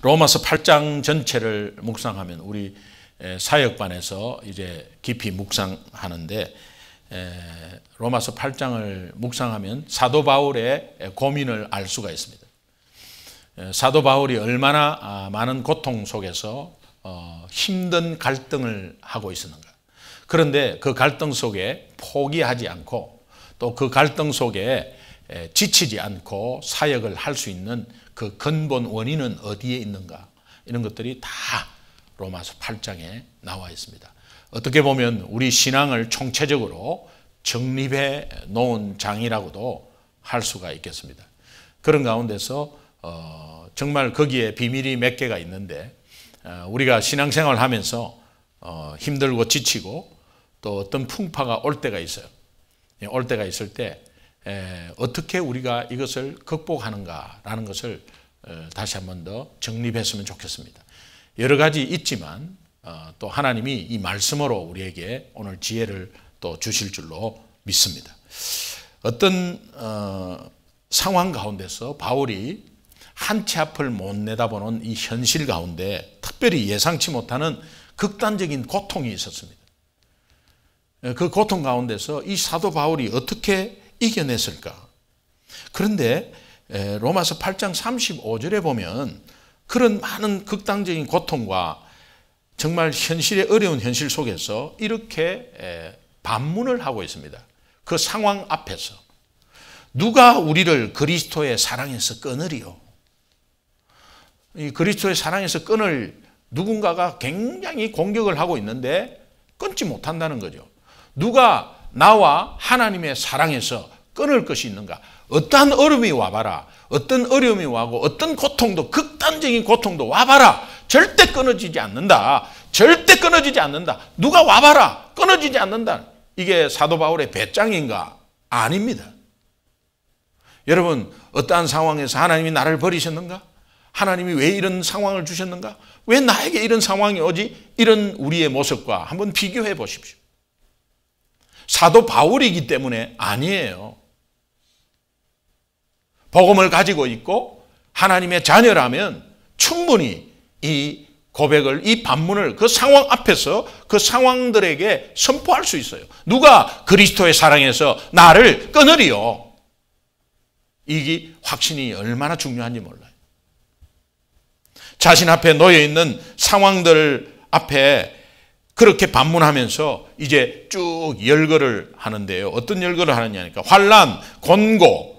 로마서 8장 전체를 묵상하면 우리 사역반에서 이제 깊이 묵상하는데, 로마서 8장을 묵상하면 사도 바울의 고민을 알 수가 있습니다. 사도 바울이 얼마나 많은 고통 속에서 힘든 갈등을 하고 있었는가. 그런데 그 갈등 속에 포기하지 않고 또 그 갈등 속에 지치지 않고 사역을 할 수 있는 그 근본 원인은 어디에 있는가, 이런 것들이 다 로마서 8장에 나와 있습니다. 어떻게 보면 우리 신앙을 총체적으로 정립해 놓은 장이라고도 할 수가 있겠습니다. 그런 가운데서 정말 거기에 비밀이 몇 개가 있는데, 우리가 신앙생활을 하면서 힘들고 지치고 또 어떤 풍파가 올 때가 있어요. 올 때가 있을 때 어떻게 우리가 이것을 극복하는가라는 것을 다시 한 번 더 정립했으면 좋겠습니다. 여러 가지 있지만 또 하나님이 이 말씀으로 우리에게 오늘 지혜를 또 주실 줄로 믿습니다. 어떤 상황 가운데서 바울이 한 치 앞을 못 내다보는 이 현실 가운데 특별히 예상치 못하는 극단적인 고통이 있었습니다. 그 고통 가운데서 이 사도 바울이 어떻게 이겨냈을까? 그런데 로마서 8장 35절에 보면 그런 많은 극단적인 고통과 정말 현실의 어려운 현실 속에서 이렇게 반문을 하고 있습니다. 그 상황 앞에서 누가 우리를 그리스도의 사랑에서 끊으리요? 이 그리스도의 사랑에서 끊을 누군가가 굉장히 공격을 하고 있는데 끊지 못한다는 거죠. 누가 나와 하나님의 사랑에서 끊을 것이 있는가? 어떠한 어려움이 와봐라. 어떤 어려움이 와고 어떤 고통도, 극단적인 고통도 와봐라. 절대 끊어지지 않는다. 절대 끊어지지 않는다. 누가 와봐라. 끊어지지 않는다. 이게 사도 바울의 배짱인가? 아닙니다. 여러분, 어떠한 상황에서 하나님이 나를 버리셨는가? 하나님이 왜 이런 상황을 주셨는가? 왜 나에게 이런 상황이 오지? 이런 우리의 모습과 한번 비교해 보십시오. 사도 바울이기 때문에 아니에요. 복음을 가지고 있고 하나님의 자녀라면 충분히 이 고백을, 이 반문을 그 상황 앞에서 그 상황들에게 선포할 수 있어요. 누가 그리스도의 사랑에서 나를 끊으리요? 이 확신이 얼마나 중요한지 몰라요. 자신 앞에 놓여 있는 상황들 앞에 그렇게 반문하면서 이제 쭉 열거를 하는데요. 어떤 열거를 하느냐니까 환난, 곤고.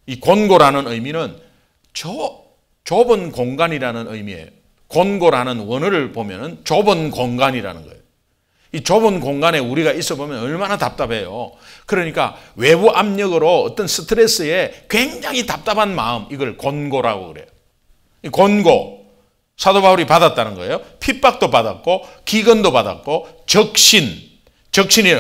이 곤고라는 의미는 좁은 공간이라는 의미예요. 곤고라는 원어를 보면 좁은 공간이라는 거예요. 이 좁은 공간에 우리가 있어 보면 얼마나 답답해요. 그러니까 외부 압력으로 어떤 스트레스에 굉장히 답답한 마음, 이걸 곤고라고 그래요. 이 곤고. 사도 바울이 받았다는 거예요. 핍박도 받았고 기근도 받았고 적신이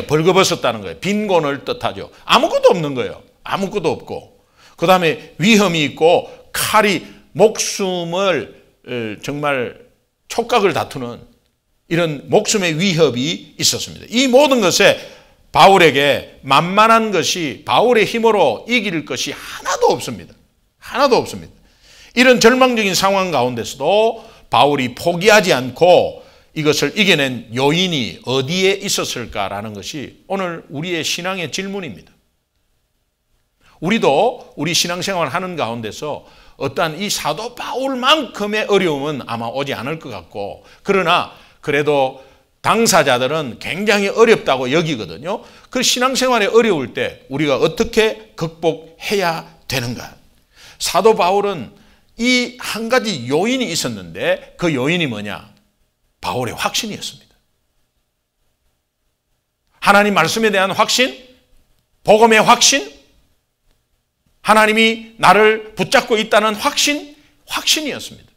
벌거벗었다는 거예요. 빈곤을 뜻하죠. 아무것도 없는 거예요. 아무것도 없고, 그 다음에 위험이 있고 칼이 목숨을 정말 촉각을 다투는 이런 목숨의 위협이 있었습니다. 이 모든 것에 바울에게 만만한 것이, 바울의 힘으로 이길 것이 하나도 없습니다. 하나도 없습니다. 이런 절망적인 상황 가운데서도 바울이 포기하지 않고 이것을 이겨낸 요인이 어디에 있었을까라는 것이 오늘 우리의 신앙의 질문입니다. 우리도 우리 신앙생활을 하는 가운데서 어떠한 이 사도 바울만큼의 어려움은 아마 오지 않을 것 같고, 그러나 그래도 당사자들은 굉장히 어렵다고 여기거든요. 그 신앙생활에 어려울 때 우리가 어떻게 극복해야 되는가? 사도 바울은 이 한 가지 요인이 있었는데 그 요인이 뭐냐? 바울의 확신이었습니다. 하나님 말씀에 대한 확신, 복음의 확신, 하나님이 나를 붙잡고 있다는 확신이었습니다.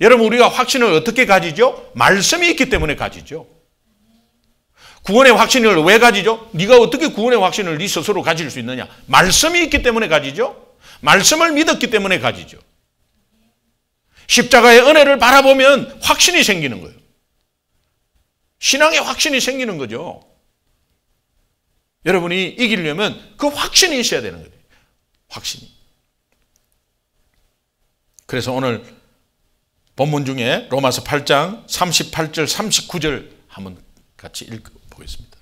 여러분, 우리가 확신을 어떻게 가지죠? 말씀이 있기 때문에 가지죠. 구원의 확신을 왜 가지죠? 네가 어떻게 구원의 확신을 네 스스로 가질 수 있느냐? 말씀이 있기 때문에 가지죠. 말씀을 믿었기 때문에 가지죠. 십자가의 은혜를 바라보면 확신이 생기는 거예요. 신앙의 확신이 생기는 거죠. 여러분이 이기려면 그 확신이 있어야 되는 거예요. 확신이. 그래서 오늘 본문 중에 로마서 8장 38절 39절 한번 같이 읽어보겠습니다.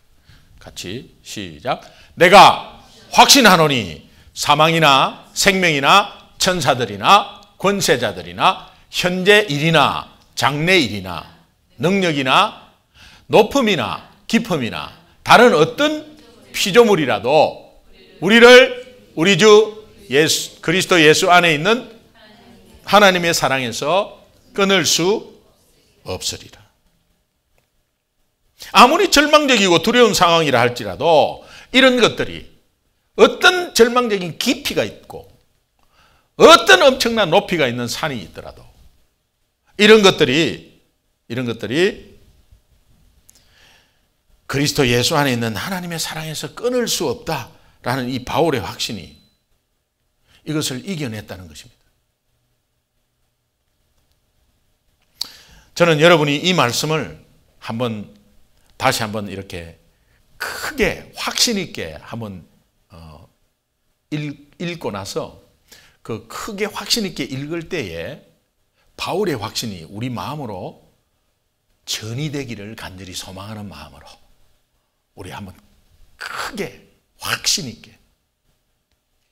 같이 시작. 내가 확신하노니 사망이나 생명이나 천사들이나 권세자들이나 현재 일이나 장래 일이나 능력이나 높음이나 깊음이나 다른 어떤 피조물이라도 우리를 우리 주 예수 그리스도 예수 안에 있는 하나님의 사랑에서 끊을 수 없으리라. 아무리 절망적이고 두려운 상황이라 할지라도 이런 것들이 어떤 절망적인 깊이가 있고 어떤 엄청난 높이가 있는 산이 있더라도 이런 것들이 그리스도 예수 안에 있는 하나님의 사랑에서 끊을 수 없다라는 이 바울의 확신이 이것을 이겨냈다는 것입니다. 저는 여러분이 이 말씀을 다시 한번 이렇게 크게 확신 있게 한번 읽고 나서 그 크게 확신 있게 읽을 때에 바울의 확신이 우리 마음으로 전이되기를 간절히 소망하는 마음으로 우리 한번 크게 확신 있게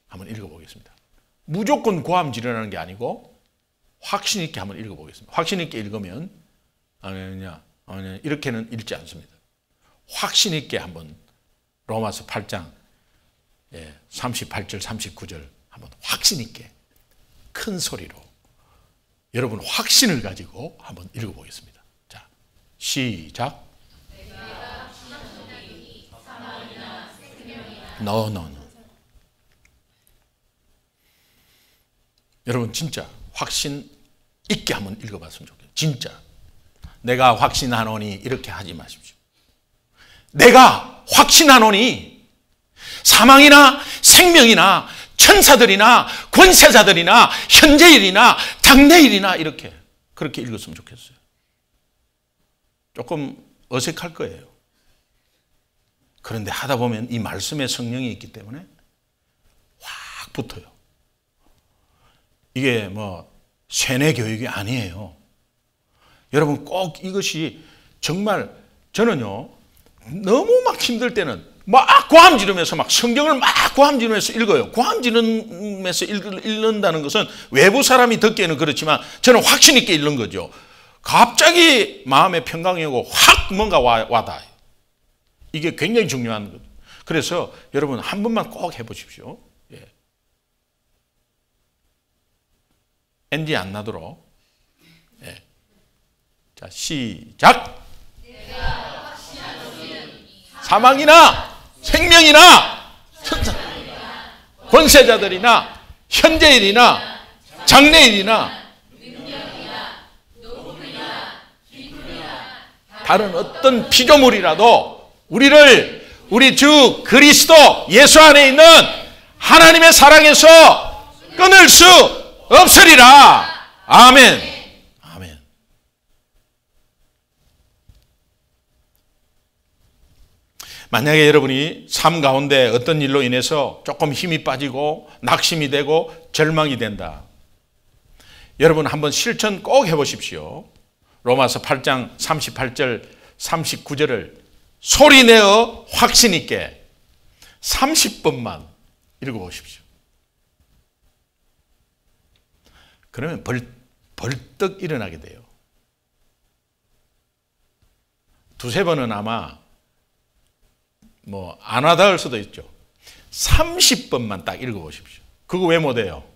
한번 읽어보겠습니다. 무조건 고함지르라는 게 아니고 확신 있게 한번 읽어보겠습니다. 확신 있게 읽으면 아니냐 이렇게는 읽지 않습니다. 확신 있게 한번 로마서 8장 38절 39절 한번 확신 있게 큰 소리로 여러분 확신을 가지고 한번 읽어보겠습니다. 자, 시작. No. 여러분 진짜 확신 있게 한번 읽어봤으면 좋겠어요. 진짜 내가 확신하노니 이렇게 하지 마십시오. 내가 확신하노니 사망이나 생명이나 천사들이나 권세자들이나 현재일이나 장래일이나 그렇게 읽었으면 좋겠어요. 조금 어색할 거예요. 그런데 하다 보면 이 말씀에 성령이 있기 때문에 확 붙어요. 이게 뭐 세뇌 교육이 아니에요. 여러분 꼭 이것이 정말 저는요 너무 막 힘들 때는 막 고함 지르면서 막 성경을 막 고함 지르면서 읽어요. 고함 지르면서 읽는다는 것은 외부 사람이 듣기에는 그렇지만 저는 확신 있게 읽는 거죠. 갑자기 마음의 평강이 오고 확 뭔가 와닿아요. 이게 굉장히 중요한 거죠. 그래서 여러분 한 번만 꼭 해보십시오. 예. NG 안 나도록. 예. 자, 시작. 사망이나 생명이나 권세자들이나 현재일이나 장래일이나 다른 어떤 피조물이라도 우리 주 그리스도 예수 안에 있는 하나님의 사랑에서 끊을 수 없으리라. 아멘. 아멘. 만약에 여러분이 삶 가운데 어떤 일로 인해서 조금 힘이 빠지고 낙심이 되고 절망이 된다. 여러분 한번 실천 꼭 해보십시오. 로마서 8장 38절 39절을 소리내어 확신 있게 30번만 읽어보십시오. 그러면 벌떡 일어나게 돼요. 두세 번은 아마 안 와닿을 수도 있죠. 30번만 딱 읽어보십시오. 그거 왜 못해요?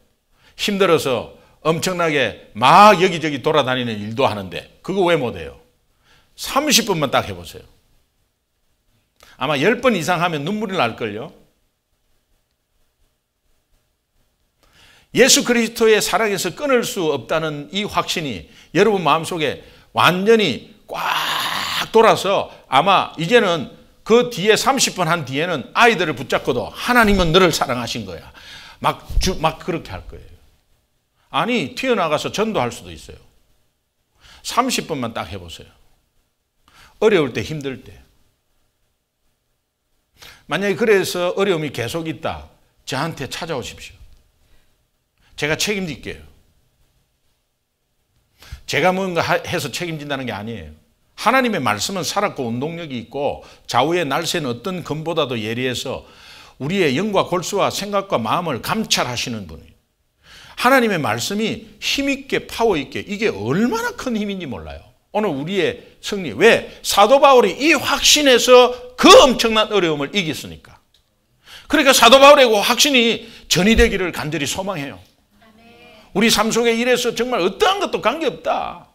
힘들어서 엄청나게 막 여기저기 돌아다니는 일도 하는데 그거 왜 못해요? 30번만 딱 해보세요. 아마 10번 이상 하면 눈물이 날걸요. 예수 그리스도의 사랑에서 끊을 수 없다는 이 확신이 여러분 마음속에 완전히 꽉 돌아서 아마 이제는 그 뒤에 30번 한 뒤에는 아이들을 붙잡고도 하나님은 너를 사랑하신 거야. 막 그렇게 할 거예요. 아니 튀어나가서 전도할 수도 있어요. 30번만 딱 해보세요. 어려울 때 힘들 때. 만약에 그래서 어려움이 계속 있다. 저한테 찾아오십시오. 제가 책임질게요. 제가 뭔가 해서 책임진다는 게 아니에요. 하나님의 말씀은 살았고 운동력이 있고 좌우의 날새는 어떤 검보다도 예리해서 우리의 영과 골수와 생각과 마음을 감찰하시는 분이에요. 하나님의 말씀이 힘있게 파워있게 이게 얼마나 큰 힘인지 몰라요. 오늘 우리의 승리. 왜? 사도 바울이 이 확신에서 그 엄청난 어려움을 이겼으니까. 그러니까 사도 바울의 그 확신이 전이되기를 간절히 소망해요. 우리 삶 속에 이래서 정말 어떠한 것도 관계없다.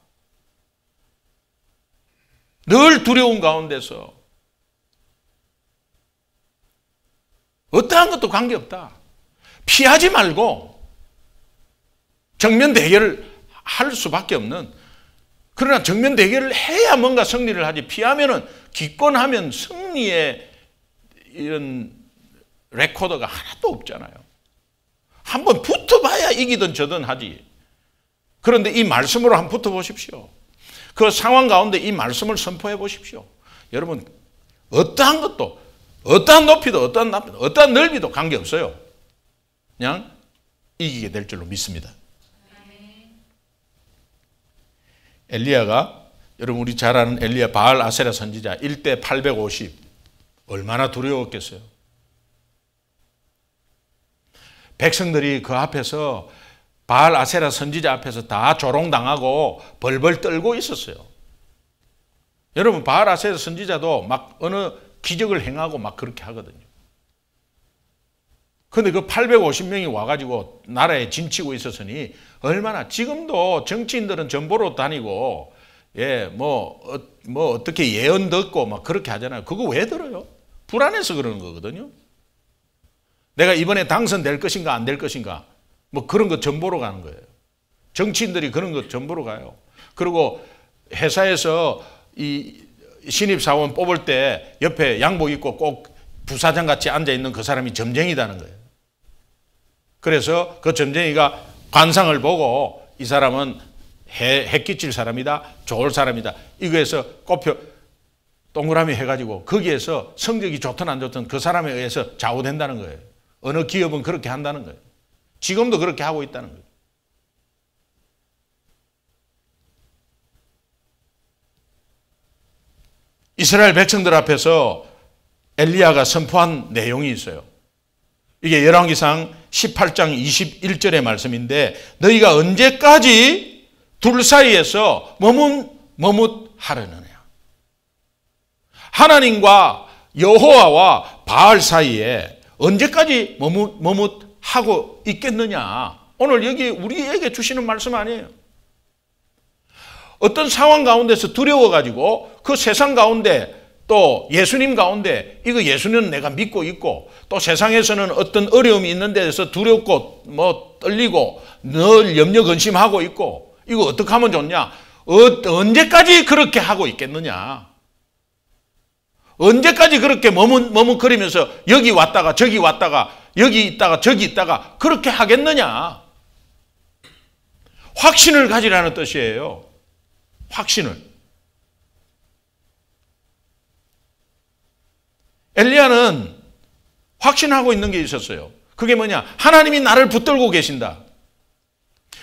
늘 두려운 가운데서 어떠한 것도 관계없다. 피하지 말고 정면 대결을 할 수밖에 없는, 그러나 정면 대결을 해야 뭔가 승리를 하지, 피하면은 기권하면 승리의 이런 레코더가 하나도 없잖아요. 한번 붙어봐야 이기든 저든 하지. 그런데 이 말씀으로 한번 붙어보십시오. 그 상황 가운데 이 말씀을 선포해 보십시오. 여러분, 어떠한 것도, 어떠한 높이도, 어떠한 넓이도 관계없어요. 그냥 이기게 될 줄로 믿습니다. 엘리야가, 여러분 우리 잘 아는 엘리야 바알 아세라 선지자 1대 850, 얼마나 두려웠겠어요. 백성들이 그 앞에서 바알 아세라 선지자 앞에서 다 조롱당하고 벌벌 떨고 있었어요. 여러분 바알 아세라 선지자도 막 어느 기적을 행하고 막 그렇게 하거든요. 그런데 그 850명이 와가지고 나라에 진치고 있었으니 얼마나, 지금도 정치인들은 전보로 다니고 어떻게 예언 듣고 막 그렇게 하잖아요. 그거 왜 들어요? 불안해서 그러는 거거든요. 내가 이번에 당선될 것인가 안 될 것인가 뭐 그런 거 전보로 가는 거예요. 정치인들이 그런 거 전보로 가요. 그리고 회사에서 이 신입사원 뽑을 때 옆에 양복 입고 꼭 부사장 같이 앉아있는 그 사람이 점쟁이다는 거예요. 그래서 그 점쟁이가 관상을 보고 이 사람은 해 끼칠 사람이다, 좋을 사람이다, 이거에서 꼽혀 동그라미 해가지고 거기에서 성적이 좋든 안 좋든 그 사람에 의해서 좌우된다는 거예요. 어느 기업은 그렇게 한다는 거예요. 지금도 그렇게 하고 있다는 거예요. 이스라엘 백성들 앞에서 엘리야가 선포한 내용이 있어요. 이게 열왕기상 18장 21절의 말씀인데, 너희가 언제까지 둘 사이에서 머뭇하려느냐. 하나님과 여호와와 바알 사이에 언제까지 머뭇하고 있겠느냐. 오늘 여기 우리에게 주시는 말씀 아니에요. 어떤 상황 가운데서 두려워가지고 그 세상 가운데 또 예수님 가운데, 이거 예수는 내가 믿고 있고, 또 세상에서는 어떤 어려움이 있는 데서 두렵고 뭐 떨리고 늘 염려 근심하고 있고, 이거 어떻게 하면 좋냐? 언제까지 그렇게 하고 있겠느냐? 언제까지 그렇게 머뭇거리면서 여기 왔다가 저기 왔다가 여기 있다가 저기 있다가 그렇게 하겠느냐? 확신을 가지라는 뜻이에요. 확신을. 엘리야는 확신하고 있는 게 있었어요. 그게 뭐냐? 하나님이 나를 붙들고 계신다.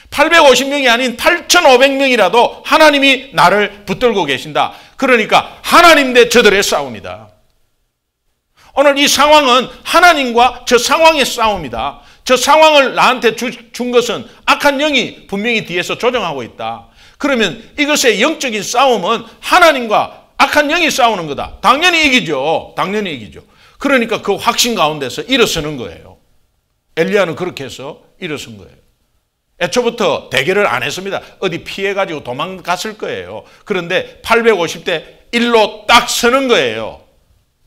850명이 아닌 8,500명이라도 하나님이 나를 붙들고 계신다. 그러니까 하나님 대 저들의 싸움이다. 오늘 이 상황은 하나님과 저 상황의 싸움이다. 저 상황을 나한테 준 것은 악한 영이 분명히 뒤에서 조정하고 있다. 그러면 이것의 영적인 싸움은 하나님과 악한 영이 싸우는 거다. 당연히 이기죠. 당연히 이기죠. 그러니까 그 확신 가운데서 일어서는 거예요. 엘리야는 그렇게 해서 일어선 거예요. 애초부터 대결을 안 했습니다. 어디 피해가지고 도망갔을 거예요. 그런데 850대 1로 딱 서는 거예요.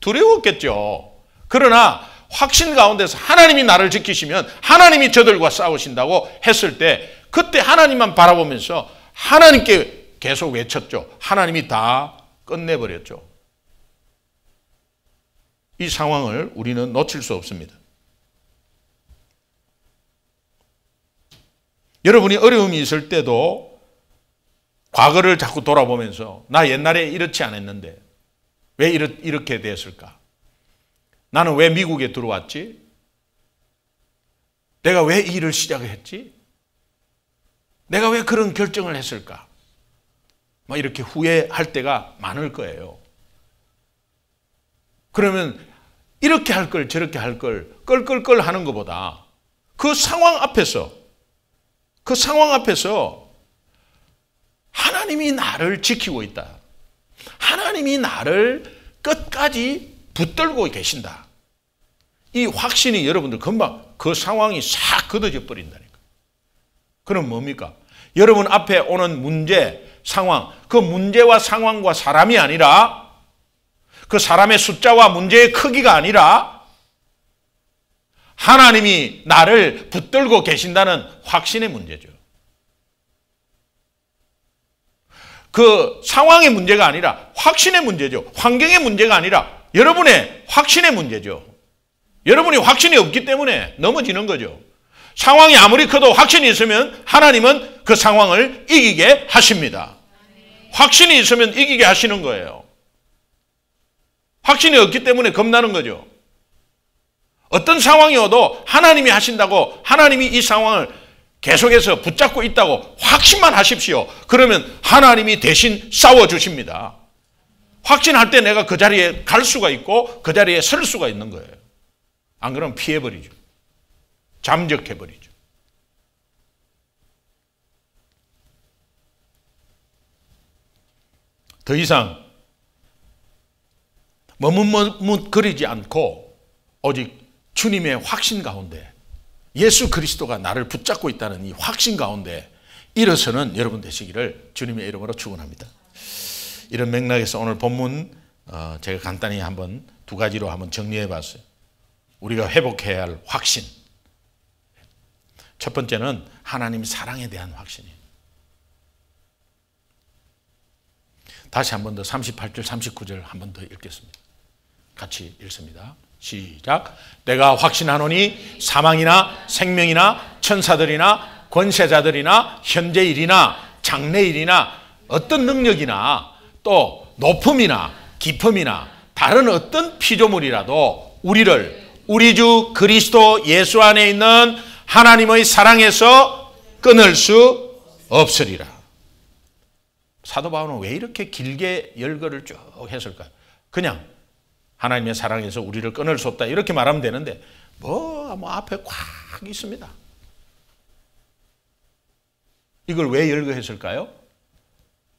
두려웠겠죠. 그러나 확신 가운데서 하나님이 나를 지키시면 하나님이 저들과 싸우신다고 했을 때, 그때 하나님만 바라보면서 하나님께 계속 외쳤죠. 하나님이 다 끝내버렸죠. 이 상황을 우리는 놓칠 수 없습니다. 여러분이 어려움이 있을 때도 과거를 자꾸 돌아보면서 나 옛날에 이렇지 않았는데 왜 이렇게 됐을까? 나는 왜 미국에 들어왔지? 내가 왜 이 일을 시작을 했지? 내가 왜 그런 결정을 했을까? 막 이렇게 후회할 때가 많을 거예요. 그러면 이렇게 할 걸 저렇게 할 걸 끌끌끌 하는 것보다 그 상황 앞에서 하나님이 나를 지키고 있다. 하나님이 나를 끝까지 붙들고 계신다. 이 확신이 여러분들 금방 그 상황이 싹 걷어져 버린다니까. 그럼 뭡니까? 여러분 앞에 오는 문제, 상황, 그 문제와 상황과 사람이 아니라 그 사람의 숫자와 문제의 크기가 아니라 하나님이 나를 붙들고 계신다는 확신의 문제죠. 그 상황의 문제가 아니라 확신의 문제죠. 환경의 문제가 아니라 여러분의 확신의 문제죠. 여러분이 확신이 없기 때문에 넘어지는 거죠. 상황이 아무리 커도 확신이 있으면 하나님은 그 상황을 이기게 하십니다. 확신이 있으면 이기게 하시는 거예요. 확신이 없기 때문에 겁나는 거죠. 어떤 상황이 오도 하나님이 하신다고, 하나님이 이 상황을 계속해서 붙잡고 있다고 확신만 하십시오. 그러면 하나님이 대신 싸워주십니다. 확신할 때 내가 그 자리에 갈 수가 있고 그 자리에 설 수가 있는 거예요. 안 그러면 피해버리죠. 잠적해버리죠. 더 이상 머뭇머뭇거리지 않고 오직 주님의 확신 가운데, 예수 그리스도가 나를 붙잡고 있다는 이 확신 가운데 일어서는 여러분 되시기를 주님의 이름으로 축원합니다. 이런 맥락에서 오늘 본문 제가 간단히 한번 두 가지로 한번 정리해 봤어요. 우리가 회복해야 할 확신. 첫 번째는 하나님 사랑에 대한 확신이에요. 다시 한 번 더 38절 39절 한 번 더 읽겠습니다. 같이 읽습니다. 시작. 내가 확신하노니 사망이나 생명이나 천사들이나 권세자들이나 현재일이나 장래일이나 어떤 능력이나 또 높음이나 깊음이나 다른 어떤 피조물이라도 우리를 우리 주 그리스도 예수 안에 있는 하나님의 사랑에서 끊을 수 없으리라. 사도 바울은 왜 이렇게 길게 열거를 쭉 했을까요? 그냥 하나님의 사랑에서 우리를 끊을 수 없다 이렇게 말하면 되는데 뭐 앞에 꽉 있습니다. 이걸 왜 열거했을까요?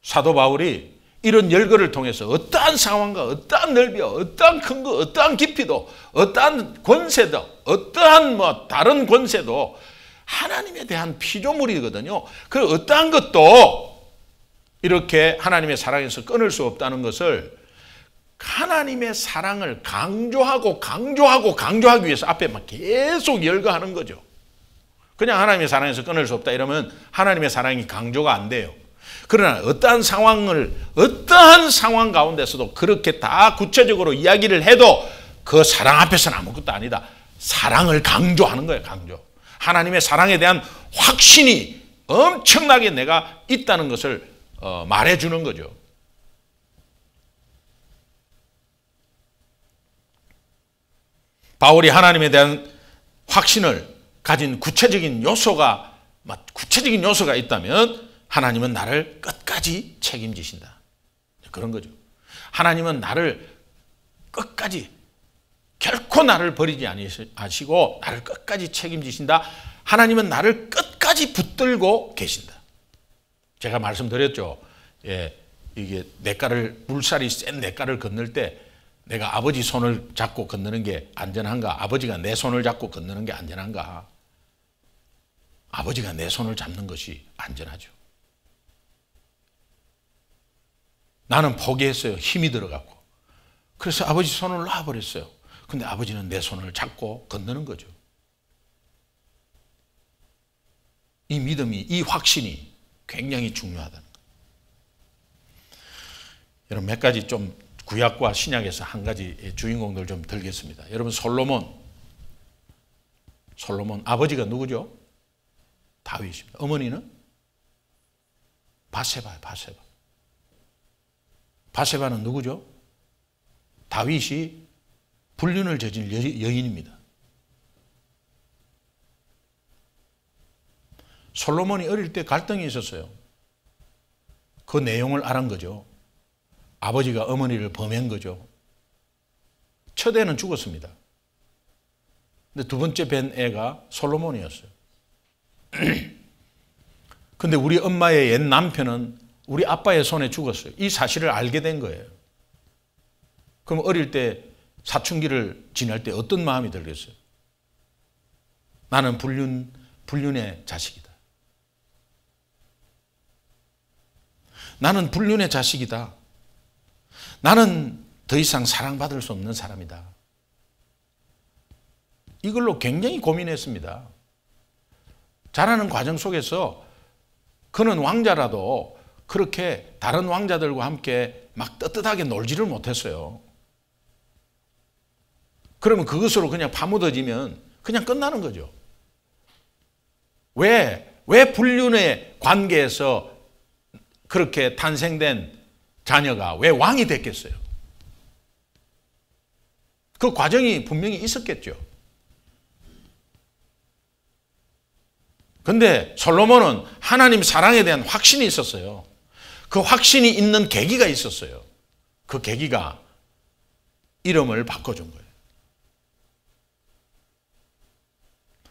사도 바울이 이런 열거를 통해서 어떠한 상황과 어떠한 넓이와 어떠한 큰 거, 어떠한 깊이도, 어떠한 권세도, 어떠한 다른 권세도 하나님에 대한 피조물이거든요. 그 어떠한 것도 이렇게 하나님의 사랑에서 끊을 수 없다는 것을 하나님의 사랑을 강조하기 위해서 앞에 막 계속 열거하는 거죠. 그냥 하나님의 사랑에서 끊을 수 없다 이러면 하나님의 사랑이 강조가 안 돼요. 그러나 어떠한 상황 가운데서도 그렇게 다 구체적으로 이야기를 해도 그 사랑 앞에서는 아무것도 아니다. 사랑을 강조하는 거예요. 강조. 하나님의 사랑에 대한 확신이 엄청나게 내가 있다는 것을 말해주는 거죠. 바울이 하나님에 대한 확신을 가진 구체적인 요소가 있다면 하나님은 나를 끝까지 책임지신다. 그런 거죠. 하나님은 나를 끝까지 결코 나를 버리지 아니시고 나를 끝까지 책임지신다. 하나님은 나를 끝까지 붙들고 계신다. 제가 말씀드렸죠. 예, 이게 물살이 센 냇가를 건널 때 내가 아버지 손을 잡고 건너는 게 안전한가? 아버지가 내 손을 잡고 건너는 게 안전한가? 아버지가 내 손을 잡는 것이 안전하죠. 나는 포기했어요. 힘이 들어갔고. 그래서 아버지 손을 놔버렸어요. 근데 아버지는 내 손을 잡고 건너는 거죠. 이 믿음이, 이 확신이 굉장히 중요하다는 거예요. 여러분 몇 가지 좀 구약과 신약에서 한 가지 주인공들 좀 들겠습니다. 여러분 솔로몬 아버지가 누구죠? 다윗입니다. 어머니는 바세바예요. 바세바는 누구죠? 다윗이 불륜을 저진 여인입니다. 솔로몬이 어릴 때 갈등이 있었어요. 그 내용을 알은 거죠. 아버지가 어머니를 범한 거죠. 첫 애는 죽었습니다. 근데 두 번째 뵌 애가 솔로몬이었어요. 근데 우리 엄마의 옛 남편은 우리 아빠의 손에 죽었어요. 이 사실을 알게 된 거예요. 그럼 어릴 때 사춘기를 지날 때 어떤 마음이 들겠어요? 나는 불륜의 자식이다. 나는 불륜의 자식이다. 나는 더 이상 사랑받을 수 없는 사람이다. 이걸로 굉장히 고민했습니다. 자라는 과정 속에서 그는 왕자라도 그렇게 다른 왕자들과 함께 막 떳떳하게 놀지를 못했어요. 그러면 그것으로 그냥 파묻어지면 그냥 끝나는 거죠. 왜 불륜의 관계에서 그렇게 탄생된 자녀가 왜 왕이 됐겠어요? 그 과정이 분명히 있었겠죠. 근데 솔로몬은 하나님 사랑에 대한 확신이 있었어요. 그 확신이 있는 계기가 있었어요. 그 계기가 이름을 바꿔준 거예요.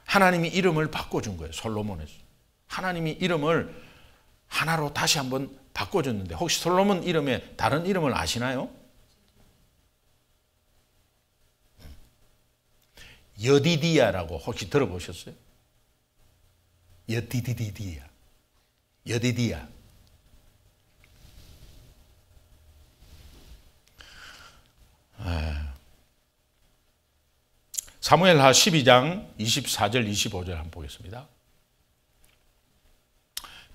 하나님이 이름을 바꿔준 거예요. 솔로몬에서. 하나님이 이름을 하나로 다시 한번 바꿔줬는데 혹시 솔로몬 이름에 다른 이름을 아시나요? 여디디야라고 혹시 들어보셨어요? 여디디디야. 여디디야. 사무엘하 12장 24절 25절 한번 보겠습니다.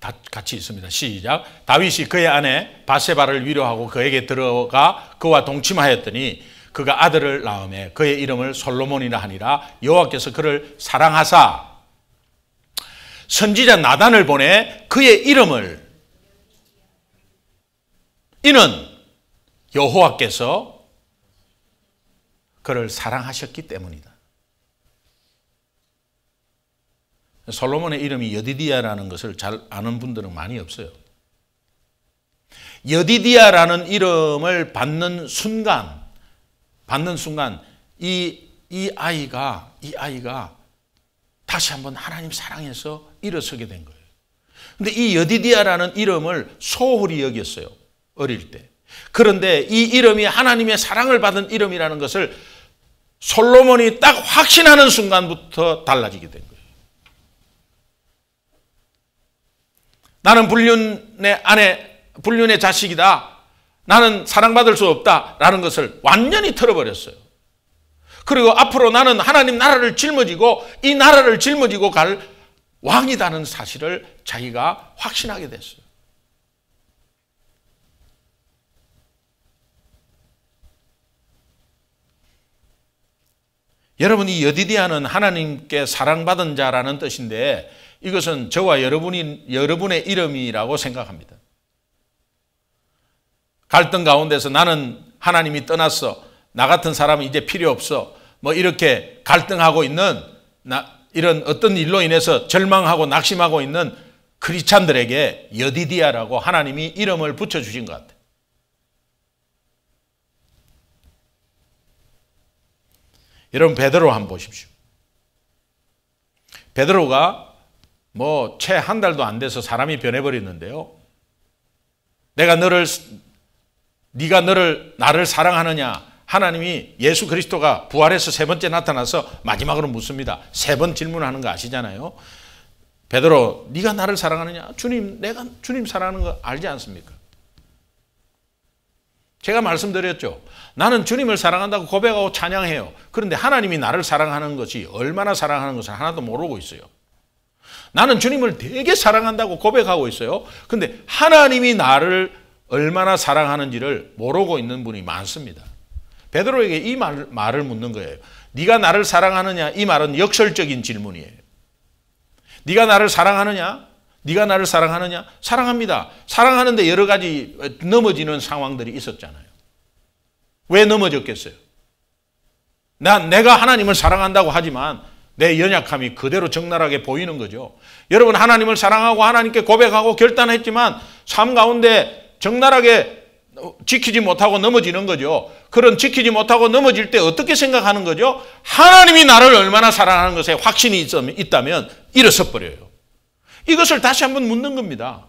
다 같이 있습니다. 시작. 다윗이 그의 아내 바세바를 위로하고 그에게 들어가 그와 동침하였더니 그가 아들을 낳음에 그의 이름을 솔로몬이라 하니라. 여호와께서 그를 사랑하사 선지자 나단을 보내 그의 이름을 이는 여호와께서 그를 사랑하셨기 때문이다. 솔로몬의 이름이 여디디야라는 것을 잘 아는 분들은 많이 없어요. 여디디야라는 이름을 받는 순간 이 아이가 다시 한번 하나님 사랑해서 일어서게 된 거예요. 근데 이 여디디야라는 이름을 소홀히 여겼어요. 어릴 때. 그런데 이 이름이 하나님의 사랑을 받은 이름이라는 것을 솔로몬이 딱 확신하는 순간부터 달라지게 된 거예요. 나는 불륜의 자식이다. 나는 사랑받을 수 없다라는 것을 완전히 틀어버렸어요. 그리고 앞으로 나는 하나님 나라를 짊어지고 이 나라를 짊어지고 갈 왕이라는 사실을 자기가 확신하게 됐어요. 여러분, 이 여디디야는 하나님께 사랑받은 자라는 뜻인데 이것은 저와 여러분의 이름이라고 생각합니다. 갈등 가운데서 나는 하나님이 떠났어. 나 같은 사람은 이제 필요 없어. 뭐 이렇게 갈등하고 있는 이런 어떤 일로 인해서 절망하고 낙심하고 있는 크리스찬들에게 여디디야라고 하나님이 이름을 붙여주신 것 같아요. 여러분, 베드로 한번 보십시오. 베드로가 채 한 달도 안 돼서 사람이 변해버렸는데요. 네가 나를 사랑하느냐? 하나님이 예수 그리스도가 부활해서 세 번째 나타나서 마지막으로 묻습니다. 세 번 질문하는 거 아시잖아요. 베드로, 네가 나를 사랑하느냐? 주님, 내가 주님 사랑하는 거 알지 않습니까? 제가 말씀드렸죠. 나는 주님을 사랑한다고 고백하고 찬양해요. 그런데 하나님이 나를 사랑하는 것이 얼마나 사랑하는 것을 하나도 모르고 있어요. 나는 주님을 되게 사랑한다고 고백하고 있어요. 그런데 하나님이 나를 얼마나 사랑하는지를 모르고 있는 분이 많습니다. 베드로에게 이 말을 묻는 거예요. 네가 나를 사랑하느냐? 이 말은 역설적인 질문이에요. 네가 나를 사랑하느냐? 네가 나를 사랑하느냐? 사랑합니다. 사랑하는데 여러 가지 넘어지는 상황들이 있었잖아요. 왜 넘어졌겠어요? 내가 하나님을 사랑한다고 하지만 내 연약함이 그대로 적나라하게 보이는 거죠. 여러분, 하나님을 사랑하고 하나님께 고백하고 결단했지만 삶 가운데 적나라하게 지키지 못하고 넘어지는 거죠. 그런 지키지 못하고 넘어질 때 어떻게 생각하는 거죠? 하나님이 나를 얼마나 사랑하는 것에 확신이 있다면 일어서 버려요. 이것을 다시 한번 묻는 겁니다.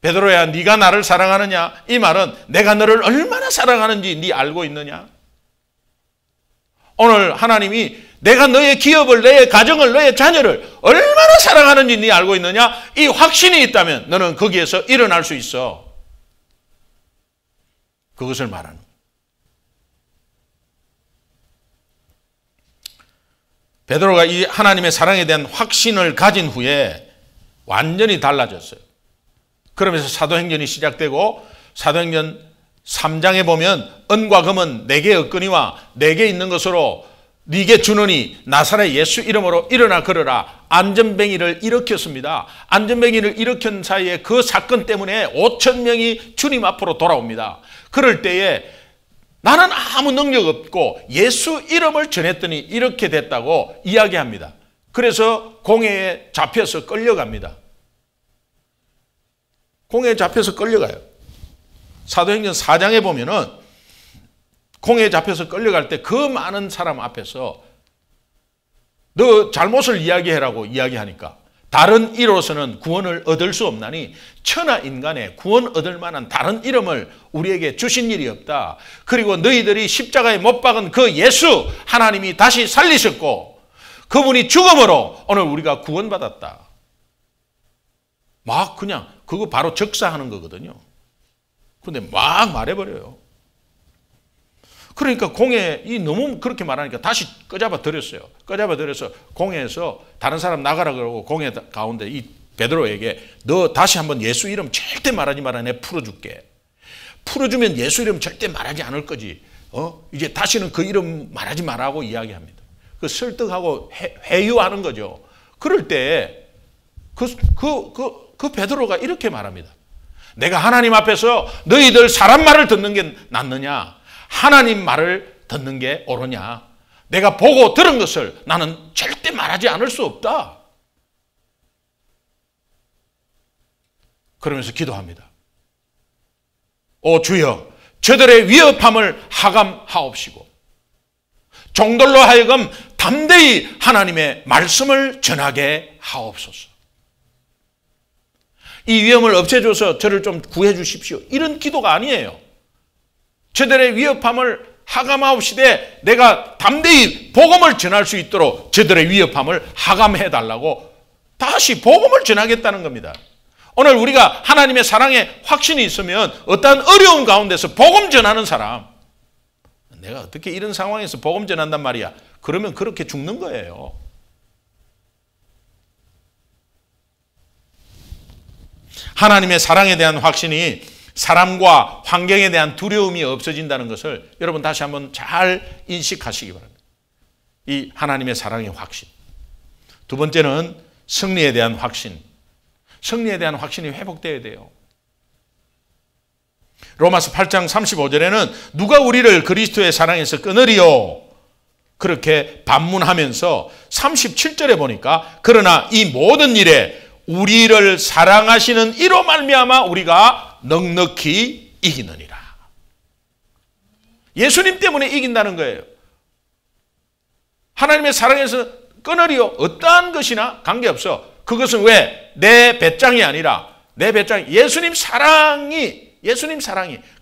베드로야, 네가 나를 사랑하느냐? 이 말은 내가 너를 얼마나 사랑하는지 네 알고 있느냐? 오늘 하나님이 내가 너의 기업을, 너의 가정을, 너의 자녀를 얼마나 사랑하는지 네 알고 있느냐? 이 확신이 있다면 너는 거기에서 일어날 수 있어. 그것을 말하는 거예요. 베드로가 이 하나님의 사랑에 대한 확신을 가진 후에 완전히 달라졌어요. 그러면서 사도행전이 시작되고 사도행전 3장에 보면 은과 금은 내게 없거니와 내게 있는 것으로 네게 주노니 나사렛 예수 이름으로 일어나 걸어라. 안전뱅이를 일으켰습니다. 안전뱅이를 일으킨 사이에 그 사건 때문에 5천 명이 주님 앞으로 돌아옵니다. 그럴 때에 나는 아무 능력 없고 예수 이름을 전했더니 이렇게 됐다고 이야기합니다. 그래서 공회에 잡혀서 끌려갑니다. 공회에 잡혀서 끌려가요. 사도행전 4장에 보면은 공회에 잡혀서 끌려갈 때 그 많은 사람 앞에서 너 잘못을 이야기해라고 이야기하니까 다른 이로서는 구원을 얻을 수 없나니 천하 인간에 구원 얻을 만한 다른 이름을 우리에게 주신 일이 없다. 그리고 너희들이 십자가에 못 박은 그 예수 하나님이 다시 살리셨고 그분이 죽음으로 오늘 우리가 구원받았다. 막 그냥 그거 바로 적사하는 거거든요. 근데 막 말해버려요. 그러니까 공회이 너무 그렇게 말하니까 다시 꺼잡아 드렸어요. 꺼잡아 드려서 공회에서 다른 사람 나가라 그러고 공회 가운데 이 베드로에게 너 다시 한번 예수 이름 절대 말하지 마라. 내가 풀어줄게. 풀어주면 예수 이름 절대 말하지 않을 거지. 이제 다시는 그 이름 말하지 말라고 이야기합니다. 그 설득하고 회유하는 거죠. 그럴 때 그 베드로가 이렇게 말합니다. 내가 하나님 앞에서 너희들 사람 말을 듣는 게 낫느냐? 하나님 말을 듣는 게 옳으냐? 내가 보고 들은 것을 나는 절대 말하지 않을 수 없다. 그러면서 기도합니다. 오 주여, 저들의 위협함을 하감하옵시고 종들로 하여금 담대히 하나님의 말씀을 전하게 하옵소서. 이 위험을 없애줘서 저를 좀 구해 주십시오. 이런 기도가 아니에요. 저들의 위협함을 하감하옵시되 내가 담대히 복음을 전할 수 있도록 저들의 위협함을 하감해 달라고 다시 복음을 전하겠다는 겁니다. 오늘 우리가 하나님의 사랑에 확신이 있으면 어떠한 어려운 가운데서 복음 전하는 사람, 내가 어떻게 이런 상황에서 복음 전한단 말이야. 그러면 그렇게 죽는 거예요. 하나님의 사랑에 대한 확신이 사람과 환경에 대한 두려움이 없어진다는 것을 여러분 다시 한번 잘 인식하시기 바랍니다. 이 하나님의 사랑의 확신. 두 번째는 승리에 대한 확신. 승리에 대한 확신이 회복되어야 돼요. 로마서 8장 35절에는 누가 우리를 그리스도의 사랑에서 끊으리요? 그렇게 반문하면서 37절에 보니까 그러나 이 모든 일에 우리를 사랑하시는 이로 말미암아 우리가 넉넉히 이기느니라. 예수님 때문에 이긴다는 거예요. 하나님의 사랑에서 끊으리요. 어떠한 것이나 관계없어. 그것은 왜? 내 배짱이 아니라 내 배짱이 예수님 사랑이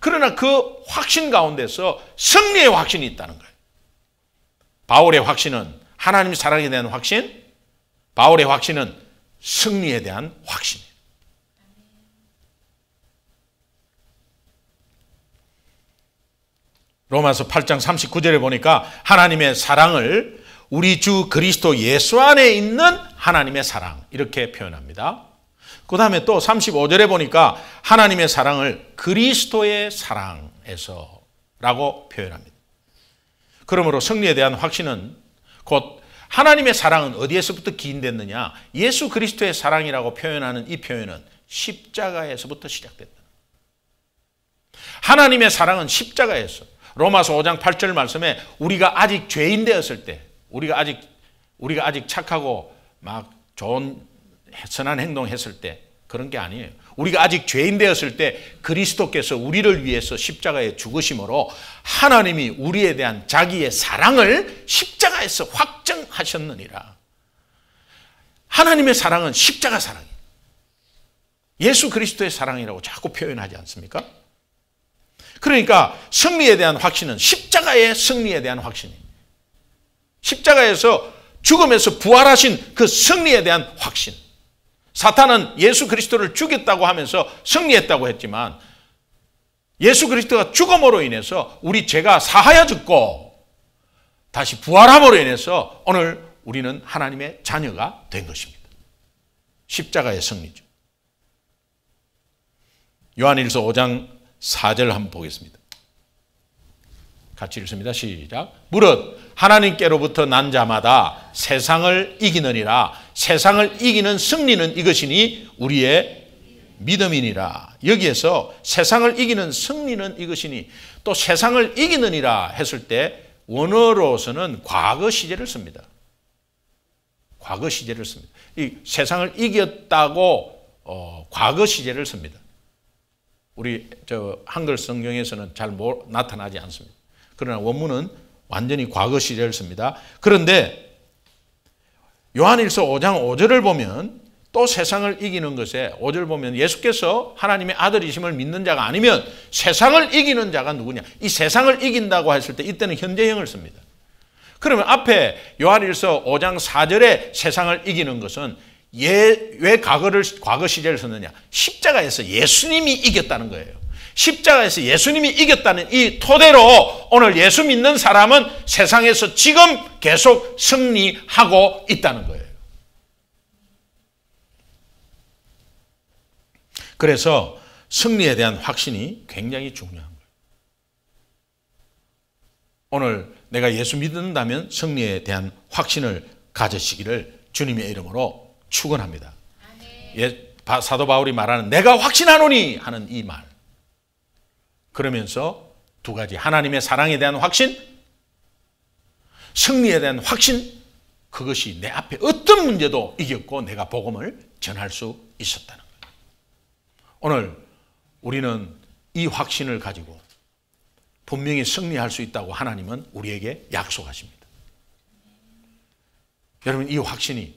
그러나 그 확신 가운데서 승리의 확신이 있다는 거예요. 바울의 확신은 하나님 사랑에 대한 확신, 바울의 확신은 승리에 대한 확신이에요. 로마서 8장 39절에 보니까 하나님의 사랑을 우리 주 그리스도 예수 안에 있는 하나님의 사랑 이렇게 표현합니다. 그 다음에 또 35절에 보니까 하나님의 사랑을 그리스도의 사랑에서 라고 표현합니다. 그러므로 승리에 대한 확신은 곧 하나님의 사랑은 어디에서부터 기인됐느냐? 예수 그리스도의 사랑이라고 표현하는 이 표현은 십자가에서부터 시작됐다. 하나님의 사랑은 십자가에서. 로마서 5장 8절 말씀에 우리가 아직 죄인 되었을 때, 우리가 아직 우리가 아직 착하고 막 좋은 선한 행동했을 때 그런 게 아니에요. 우리가 아직 죄인 되었을 때 그리스도께서 우리를 위해서 십자가에 죽으심으로 하나님이 우리에 대한 자기의 사랑을 십자가에서 확정하셨느니라. 하나님의 사랑은 십자가 사랑이에요. 예수 그리스도의 사랑이라고 자꾸 표현하지 않습니까? 그러니까 승리에 대한 확신은 십자가의 승리에 대한 확신이에요. 십자가에서 죽음에서 부활하신 그 승리에 대한 확신. 사탄은 예수 그리스도를 죽였다고 하면서 승리했다고 했지만 예수 그리스도가 죽음으로 인해서 우리 죄가 사하여졌고 다시 부활함으로 인해서 오늘 우리는 하나님의 자녀가 된 것입니다. 십자가의 승리죠. 요한일서 5장 4절 한번 보겠습니다. 같이 읽습니다. 시작. 무릇 하나님께로부터 난 자마다 세상을 이기느니라. 세상을 이기는 승리는 이것이니 우리의 믿음이니라. 여기에서 세상을 이기는 승리는 이것이니, 또 세상을 이기느니라 했을 때 원어로서는 과거 시제를 씁니다. 과거 시제를 씁니다. 이 세상을 이겼다고 과거 시제를 씁니다. 우리 한글 성경에서는 잘 나타나지 않습니다. 그러나 원문은 완전히 과거 시제를 씁니다. 그런데 요한일서 5장 5절을 보면 또 세상을 이기는 것에 5절 보면 예수께서 하나님의 아들이심을 믿는 자가 아니면 세상을 이기는 자가 누구냐. 이 세상을 이긴다고 했을 때 이때는 현재형을 씁니다. 그러면 앞에 요한일서 5장 4절에 세상을 이기는 것은 왜 과거 시제를 썼느냐. 십자가에서 예수님이 이겼다는 거예요. 십자가에서 예수님이 이겼다는 이 토대로 오늘 예수 믿는 사람은 세상에서 지금 계속 승리하고 있다는 거예요. 그래서 승리에 대한 확신이 굉장히 중요한 거예요. 오늘 내가 예수 믿는다면 승리에 대한 확신을 가지시기를 주님의 이름으로 축원합니다. 사도 바울이 말하는 내가 확신하노니 하는 이 말. 그러면서 두 가지, 하나님의 사랑에 대한 확신, 승리에 대한 확신, 그것이 내 앞에 어떤 문제도 이겼고 내가 복음을 전할 수 있었다는 거예요. 오늘 우리는 이 확신을 가지고 분명히 승리할 수 있다고 하나님은 우리에게 약속하십니다. 여러분, 이 확신이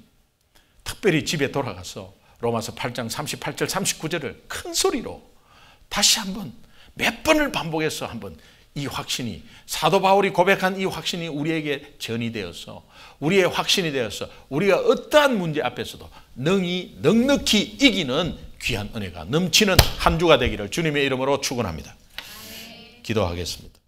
특별히 집에 돌아가서 로마서 8장 38절 39절을 큰 소리로 다시 한번 몇 번을 반복해서 한번 이 확신이, 사도 바울이 고백한 이 확신이 우리에게 전이 되어서, 우리의 확신이 되어서 우리가 어떠한 문제 앞에서도 넉넉히 이기는 귀한 은혜가 넘치는 한 주가 되기를 주님의 이름으로 축원합니다. 기도하겠습니다.